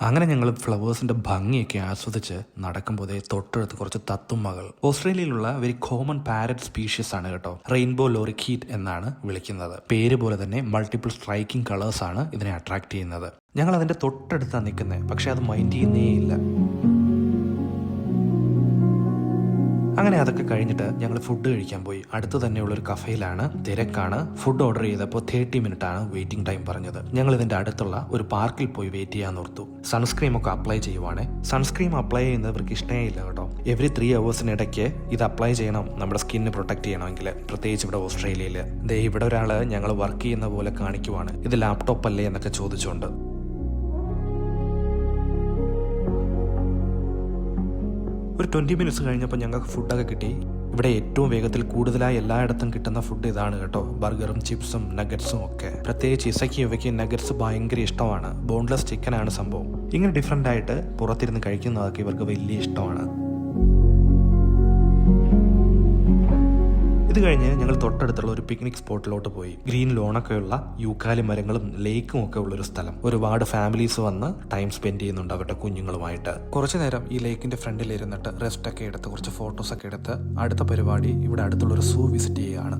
അങ്ങനെ ഞങ്ങൾ ഫ്ലവേഴ്സിന്റെ ഭംഗിയൊക്കെ ആസ്വദിച്ച് നടക്കുമ്പോഴേ തൊട്ടടുത്ത് കുറച്ച് തത്തുമ്മകൾ. ഓസ്ട്രേലിയയിലുള്ള വെരി കോമൺ പാരറ്റ് സ്പീഷീസ് ആണ് കേട്ടോ. റെയിൻബോ ലോറിക്കീറ്റ് എന്നാണ് വിളിക്കുന്നത്. പേര് പോലെ തന്നെ മൾട്ടിപ്പിൾ സ്ട്രൈക്കിംഗ് കളേഴ്സ് ആണ് ഇതിനെ അട്രാക്ട് ചെയ്യുന്നത്. ഞങ്ങൾ അതിന്റെ തൊട്ടടുത്താണ് നിൽക്കുന്നത്, പക്ഷെ അത് മൈൻഡ് ചെയ്യുന്നേയില്ല. അങ്ങനെ അതൊക്കെ കഴിഞ്ഞിട്ട് ഞങ്ങൾ ഫുഡ് കഴിക്കാൻ പോയി. അടുത്ത് തന്നെയുള്ളൊരു കഫേയിലാണ്. തിരക്കാണ്. ഫുഡ് ഓർഡർ ചെയ്തപ്പോൾ 30 മിനിറ്റ് ആണ് വെയിറ്റിംഗ് ടൈം പറഞ്ഞത്. ഞങ്ങൾ ഇതിന്റെ അടുത്തുള്ള ഒരു പാർക്കിൽ പോയി വെയിറ്റ് ചെയ്യാൻ ഓർത്തു. സൺസ്ക്രീം ഒക്കെ അപ്ലൈ ചെയ്യുവാണ്. സൺസ്ക്രീം അപ്ലൈ ചെയ്യുന്നവർക്ക് ഇഷ്ടമേ ഇല്ല കേട്ടോ. എവറി 3 hours ഇത് അപ്ലൈ ചെയ്യണം, നമ്മുടെ സ്കിന്ന് പ്രൊട്ടക്ട് ചെയ്യണമെങ്കിൽ, പ്രത്യേകിച്ച് ഇവിടെ ഓസ്ട്രേലിയയിൽ. ഇവിടെ ഒരാള് ഞങ്ങൾ വർക്ക് ചെയ്യുന്ന പോലെ കാണിക്കുവാണ്. ഇത് ലാപ്ടോപ്പ് അല്ലേ എന്നൊക്കെ ചോദിച്ചുകൊണ്ട്. ഒരു 20 മിനിറ്റ്സ് കഴിഞ്ഞപ്പോൾ ഞങ്ങൾക്ക് ഫുഡൊക്കെ കിട്ടി. ഇവിടെ ഏറ്റവും വേഗത്തിൽ കൂടുതലായി എല്ലായിടത്തും കിട്ടുന്ന ഫുഡ് ഇതാണ് കേട്ടോ. ബർഗറും ചിപ്സും നഗറ്റ്സും ഒക്കെ. പ്രത്യേകിച്ച് ഇസയ്ക്ക് ഇവയ്ക്ക് നഗറ്റ്സ് ഭയങ്കര ഇഷ്ടമാണ്. ബോൺലെസ് ചിക്കൻ ആണ് സംഭവം. ഇങ്ങനെ ഡിഫറെൻ്റ് ആയിട്ട് പുറത്തിരുന്ന് കഴിക്കുന്നതൊക്കെ ഇവർക്ക് വലിയ ഇഷ്ടമാണ്. ഇത് കഴിഞ്ഞ് ഞങ്ങൾ തൊട്ടടുത്തുള്ള ഒരു പിക്നിക് സ്പോട്ടിലോട്ട് പോയി. ഗ്രീൻ ലോണൊക്കെയുള്ള യൂക്കാലി മരങ്ങളും ലേക്കും ഒക്കെ ഉള്ളൊരു സ്ഥലം. ഒരുപാട് ഫാമിലീസ് വന്ന് ടൈം സ്പെൻഡ് ചെയ്യുന്നുണ്ട് അവരുടെ കുഞ്ഞുങ്ങളുമായിട്ട്. കുറച്ചു നേരം ഈ ലേക്കിന്റെ ഫ്രണ്ടിൽ ഇരുന്നിട്ട് റെസ്റ്റ് ഒക്കെ എടുത്ത് കുറച്ച് ഫോട്ടോസ് ഒക്കെ എടുത്ത് അടുത്ത പരിപാടി ഇവിടെ അടുത്തുള്ളൊരു സൂ വിസിറ്റ് ചെയ്യുകയാണ്.